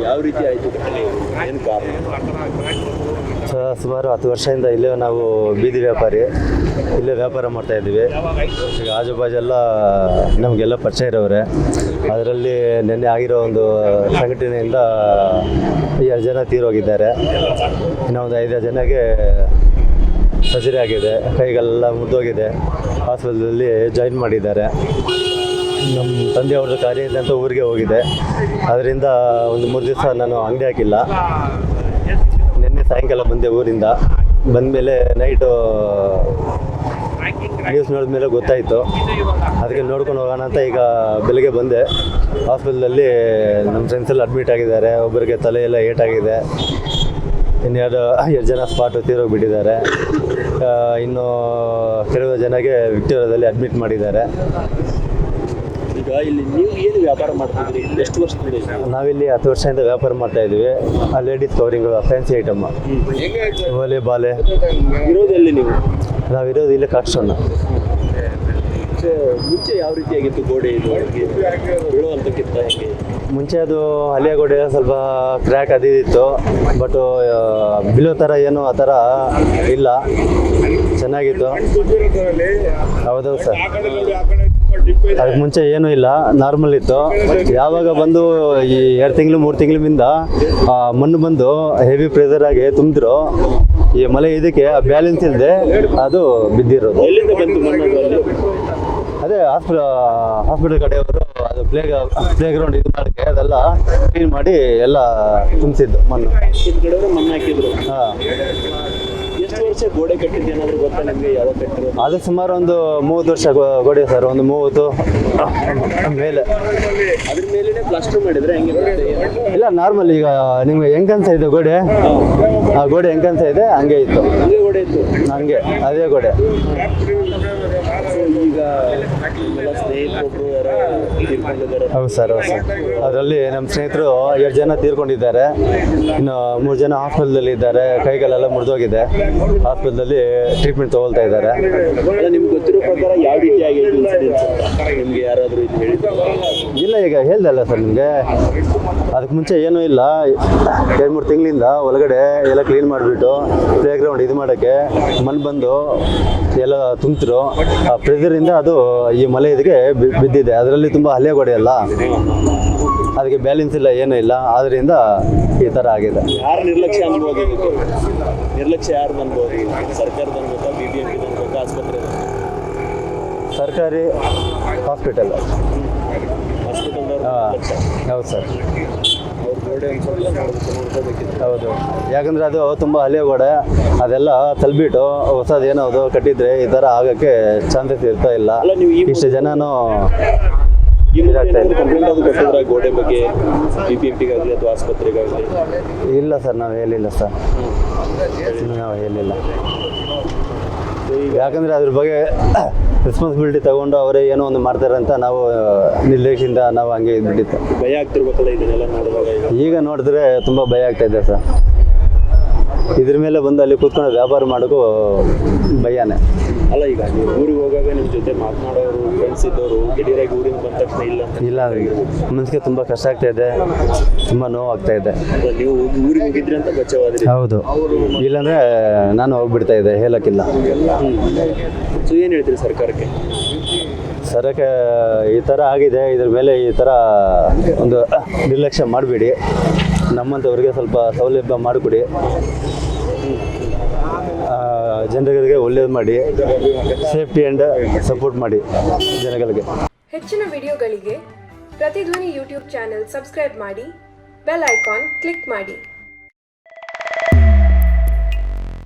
ಯಾವ ರೀತಿ ಆಯಿತು ಘಟನೆ? ಏನು ಕಾರಣ? ಸುಮಾರು 10 ವರ್ಷದಿಂದ ಇಲ್ಲೇ ನಾವು ಬೀದಿ ವ್ಯಾಪಾರಿ, ಇಲ್ಲೇ ವ್ಯಾಪಾರ ಮಾಡ್ತಾಯಿದ್ದೀವಿ. ಈಗ ಆಜುಬಾಜೆಲ್ಲ ನಮಗೆಲ್ಲ ಪರಿಚಯ ಇರೋವ್ರೆ. ಅದರಲ್ಲಿ ನಿನ್ನೆ ಆಗಿರೋ ಒಂದು ಸಂಘಟನೆಯಿಂದ 2 ಜನ ತೀರೋಗಿದ್ದಾರೆ. ಇನ್ನೂ ಒಂದು 5 ಜನಕ್ಕೆ ಸರ್ಜರಿ ಆಗಿದೆ, ಕೈಗೆಲ್ಲ ಮುರಿದೋಗಿದೆ. ಹಾಸ್ಪಿಟಲಲ್ಲಿ ಜಾಯಿನ್ ಮಾಡಿದ್ದಾರೆ. ನಮ್ಮ ತಂದೆಯವ್ರದ್ದು ಕಾರ್ಯ ಇದೆ ಅಂತ ಊರಿಗೆ ಹೋಗಿದೆ. ಅದರಿಂದ ಒಂದು 3 ದಿವಸ ನಾನು ಅಂಗಡಿ ಹಾಕಿಲ್ಲ. ನಿನ್ನೆ ಸಾಯಂಕಾಲ ಬಂದೆ ಊರಿಂದ. ಬಂದಮೇಲೆ ನೈಟು ನ್ಯೂಸ್ ನೋಡಿದ್ಮೇಲೆ ಗೊತ್ತಾಯಿತು. ಅದಕ್ಕೆ ನೋಡ್ಕೊಂಡು ಹೋಗೋಣ ಅಂತ ಈಗ ಬೆಳಗ್ಗೆ ಬಂದೆ. ಹಾಸ್ಪಿಟಲಲ್ಲಿ ನಮ್ಮ ಫ್ರೆಂಡ್ಸ್ ಎಲ್ಲ ಅಡ್ಮಿಟ್ ಆಗಿದ್ದಾರೆ. ಒಬ್ಬರಿಗೆ ತಲೆಯೆಲ್ಲ ಏಟಾಗಿದೆ. ಇನ್ನು 2 ಜನ ಸ್ಪಾಟು ತೀರೋಗಿಬಿಟ್ಟಿದ್ದಾರೆ. ಇನ್ನು ಕೆಲವು ಜನಕ್ಕೆ ವಿಕ್ಟೋರಿಯಾದಲ್ಲಿ ಅಡ್ಮಿಟ್ ಮಾಡಿದ್ದಾರೆ. ಈಗ ಇಲ್ಲಿ ನೀವು ಏನು ವ್ಯಾಪಾರ ಮಾಡ್ತಿದ್ರಿ? ಎಷ್ಟು ವರ್ಷದಿಂದ? ನಾವಿಲ್ಲಿ 10 ವರ್ಷದಿಂದ ವ್ಯಾಪಾರ ಮಾಡ್ತಾಯಿದ್ದೀವಿ. ಆ ಲೇಡೀಸ್ ಕವರಿಂಗ್, ಫ್ಯಾನ್ಸಿ ಐಟಮ್, ಓಲೆ ಬಾಲೆ. ಇರೋದೆಲ್ಲಿ ನೀವು? ನಾವಿರೋದು ಇಲ್ಲಿ ಕಾಕ್ಸ್ಟೋನ್. ಮುಂಚೆ ಯಾವ ರೀತಿಯಾಗಿತ್ತು ಗೋಡೆ? ಇದು ಬೀಳುವಂತಕ್ಕಿಂತ ಹೇಗೆ? ಮುಂಚೆ ಅದು ಹಳೆಯ ಗೋಡೆ ಸ್ವಲ್ಪ ಕ್ರ್ಯಾಕ್ ಅದಿತ್ತು. ಬಟ್ ಬೀಳೋ ಥರ ಏನು ಆ ಥರ ಇಲ್ಲ, ಚೆನ್ನಾಗಿತ್ತು. ಹೌದು ಸರ್, ಅದಕ್ಕೆ ಮುಂಚೆ ಏನೂ ಇಲ್ಲ, ನಾರ್ಮಲ್ ಇತ್ತು. ಯಾವಾಗ ಬಂದು ಈ 2 ತಿಂಗಳು 3 ತಿಂಗಳಿಂದ ಮಣ್ಣು ಬಂದು ಹೆವಿ ಪ್ರೆಷರ್ ಆಗಿ ತುಂಬಿದ್ರು, ಈ ಮಳೆ ಇದಕ್ಕೆ ಬ್ಯಾಲೆನ್ಸ್ ಇಲ್ಲದೆ ಅದು ಬಿದ್ದಿರೋದು. ಎಲ್ಲಿಂದ ಬಂತು ಮಣ್ಣು? ಅದೇ ಹಾಸ್ಪಿಟಲ್ ಕಡೆಯವರು ಅದು ಪ್ಲೇ ಗ್ರೌಂಡ್ ಇದು ಮಾಡೋಕ್ಕೆ ಅದೆಲ್ಲ ಕ್ಲೀನ್ ಮಾಡಿ ಎಲ್ಲ ತುಂಬಿಸಿದ್ದು ಮಣ್ಣು. ಕಡೆಯವರು ಮಣ್ಣು ಹಾಕಿದ್ರು. ಹಾಂ. ಎಷ್ಟು ವರ್ಷ ಗೋಡೆ ಕಟ್ಟಿದ್ದು ಏನಾದರೂ ಗೊತ್ತಾ ನಿಮಗೆ? ಯಾವಾಗ ಕಟ್ಟಿದ್ರು? ಅದು ಸುಮಾರು ಒಂದು 30 ವರ್ಷ ಗೋಡೆ ಸರ್, ಒಂದು 30 ಮೇಲೆ. ಅದ್ರ ಮೇಲೇ ಪ್ಲಾಸ್ಟರ್ ಮಾಡಿದ್ರೆ ಹೆಂಗೆ? ಇಲ್ಲ, ನಾರ್ಮಲ್. ಈಗ ನಿಮ್ಗೆ ಹೆಂಗೆ ಅನ್ಸ ಇದೆ ಗೋಡೆ, ಆ ಗೋಡೆ ಹೆಂಗೆ ಅನ್ಸ ಇದೆ ಹಂಗೆ ಇತ್ತು. ಹಂಗೆ ಗೋಡೆ ಇತ್ತು? ಹಂಗೆ ಅದೇ ಗೋಡೆ. ಈಗ ಸ್ನೇಹಿತರು ಯಾರೋ ತೀರ್ಕೊಂಡಿದ್ದಾರೆ? ಹೌದು ಸರ್, ಹೌದು ಸರ್. ಅದರಲ್ಲಿ ನಮ್ಮ ಸ್ನೇಹಿತರು 2 ಜನ ತೀರ್ಕೊಂಡಿದ್ದಾರೆ. ಇನ್ನು 3 ಜನ ಹಾಸ್ಪಿಟಲಲ್ಲಿ ಇದ್ದಾರೆ. ಕೈಗಳೆಲ್ಲ ಮುರಿದೋಗಿದೆ. ಹಾಸ್ಪಿಟಲಲ್ಲಿ ಟ್ರೀಟ್ಮೆಂಟ್ ತೊಗೊಳ್ತಾ ಇದ್ದಾರೆ. ನಿಮ್ಗೆ ಗೊತ್ತಿರೋ ಪ್ರಕಾರ ಯಾವ ರೀತಿಯಾಗಿ ನಿಮ್ಗೆ ಯಾರಾದರೂ ಇದು ಹೇಳಿದ್ರು? ಇಲ್ಲ, ಈಗ ಹೇಳ್ದಲ್ಲ ಸರ್ ನಿಮಗೆ, ಅದಕ್ಕೆ ಮುಂಚೆ ಏನೂ ಇಲ್ಲ. 2-3 ತಿಂಗಳಿಂದ ಒಳಗಡೆ ಎಲ್ಲ ಕ್ಲೀನ್ ಮಾಡಿಬಿಟ್ಟು ಪ್ಲೇ ಗ್ರೌಂಡ್ ಇದು ಮಾಡೋಕ್ಕೆ ಮಣ್ಣು ಬಂದು ಎಲ್ಲ ತುಂಬಿದ್ರು. ಆ ಪ್ರೆಷರಿಂದ ಅದು ಈ ಮಲೆ ಇದಕ್ಕೆ ಬಿದ್ದಿದೆ. ಅದರಲ್ಲಿ ತುಂಬ ಹಳೆ ಗೋಡೆ ಅಲ್ಲ, ಅದಕ್ಕೆ ಬ್ಯಾಲೆನ್ಸ್ ಇಲ್ಲ, ಏನೂ ಇಲ್ಲ. ಆದ್ದರಿಂದ ಈ ಥರ ಆಗಿದೆ. ಯಾರು ನಿರ್ಲಕ್ಷ್ಯ ಅನ್ಬೋದು? ನಿರ್ಲಕ್ಷ್ಯ ಯಾರು ಅನ್ಬೋದು? ಸರ್ಕಾರದ ಅನ್ಬೋದಾ, BBMP ಅನ್ಬೋದಾ, ಆಸ್ಪತ್ರೆ? ಸರ್ಕಾರಿ ಹಾಸ್ಪಿಟಲ್. ಹೌದು ಸರ್. ಹೌದು, ಯಾಕಂದರೆ ಅದು ತುಂಬ ಹಳೆಯ ಗೋಡೆ. ಅದೆಲ್ಲ ತಲ್ಬಿಟ್ಟು ಹೊಸದು ಏನೋ ಅದು ಕಟ್ಟಿದ್ರೆ ಈ ಥರ ಆಗೋಕ್ಕೆ ಚಾನ್ಸಸ್ ಇರ್ತಾ ಇಲ್ಲ. ಇಷ್ಟು ಜನನೂ ಇದಾಗ್ತಾ ಇಲ್ಲ. ಗೋಡೆ ಬಗ್ಗೆ BBMPಗಾಗಲಿ ಅಥವಾ ಆಸ್ಪತ್ರೆಗಾಗಲಿ? ಇಲ್ಲ ಸರ್, ನಾವು ಹೇಳಿಲ್ಲ ಸರ್, ನಾವು ಹೇಳಿಲ್ಲ. ಯಾಕಂದರೆ ಅದ್ರ ಬಗ್ಗೆ ರೆಸ್ಪಾನ್ಸಿಬಿಲಿಟಿ ತಗೊಂಡು ಅವರೇ ಏನೋ ಒಂದು ಮಾಡ್ತಾರೆ ಅಂತ ನಾವು ನಿರ್ಲಕ್ಷ್ಯದಿಂದ ನಾವು ಹಂಗೆ ಇದ್ಬಿಟ್ಟಿತ್ತು. ಭಯ ಆಗ್ತಿರ್ಬೇಕಲ್ಲ ಇದನ್ನೆಲ್ಲ ನೋಡುವಾಗ? ಈಗ ನೋಡಿದ್ರೆ ತುಂಬ ಭಯ ಆಗ್ತಾ ಇದೆ ಸರ್. ಇದ್ರ ಮೇಲೆ ಬಂದು ಅಲ್ಲಿ ಕೂತ್ಕೊಂಡು ವ್ಯಾಪಾರ ಮಾಡೋಕ್ಕೂ ಭಯನೇ. ಅಲ್ಲ, ಈಗ ನೀವು ಊರಿಗೆ ಹೋಗಾಗ ನಿಮ್ಮ ಜೊತೆ ಮಾತನಾಡೋರು, ಫ್ರೆಂಡ್ಸ್ ಇದ್ದವರು ದಿಢೀರಾಗಿ ಊರಿಂದ ಬಂದ ತಕ್ಷಣ ಇಲ್ಲ ಮನಸ್ಸಿಗೆ ತುಂಬ ಕಷ್ಟ ಆಗ್ತಾ ಇದೆ, ತುಂಬ ನೋವು ಆಗ್ತಾ ಇದೆ. ನೀವು ಊರಿಗೆ ಹೋಗಿದ್ರಿ ಅಂತ ಬಚಾವಾದ್ರಿ? ಹೌದು, ಇಲ್ಲಾಂದರೆ ನಾನು ಹೋಗ್ಬಿಡ್ತಾ ಇದ್ದೆ, ಹೇಳೋಕ್ಕಿಲ್ಲ. ಸೊ ಏನು ಹೇಳ್ತೀರಿ ಸರ್ಕಾರಕ್ಕೆ? ಸರ್ಕಾರಕ್ಕೆ ಈ ಥರ ಆಗಿದೆ, ಇದ್ರ ಮೇಲೆ ಈ ಥರ ಒಂದು ನಿರ್ಲಕ್ಷ್ಯ ಮಾಡಬೇಡಿ. ನಮ್ಮಂಥವ್ರಿಗೆ ಸ್ವಲ್ಪ ಸೌಲಭ್ಯ ಮಾಡಿಕೊಡಿ. ಜನಗಳಿಗೆ ಒಳ್ಳೇದು ಮಾಡಿ, ಸೇಫ್ಟಿ ಆ್ಯಂಡ್ ಸಪೋರ್ಟ್ ಮಾಡಿ ಜನಗಳಿಗೆ. ಹೆಚ್ಚಿನ ವಿಡಿಯೋಗಳಿಗೆ ಪ್ರತಿಧ್ವನಿ ಯೂಟ್ಯೂಬ್ ಚಾನೆಲ್ ಸಬ್ಸ್ಕ್ರೈಬ್ ಮಾಡಿ, ಬೆಲ್ ಐಕಾನ್ ಕ್ಲಿಕ್ ಮಾಡಿ.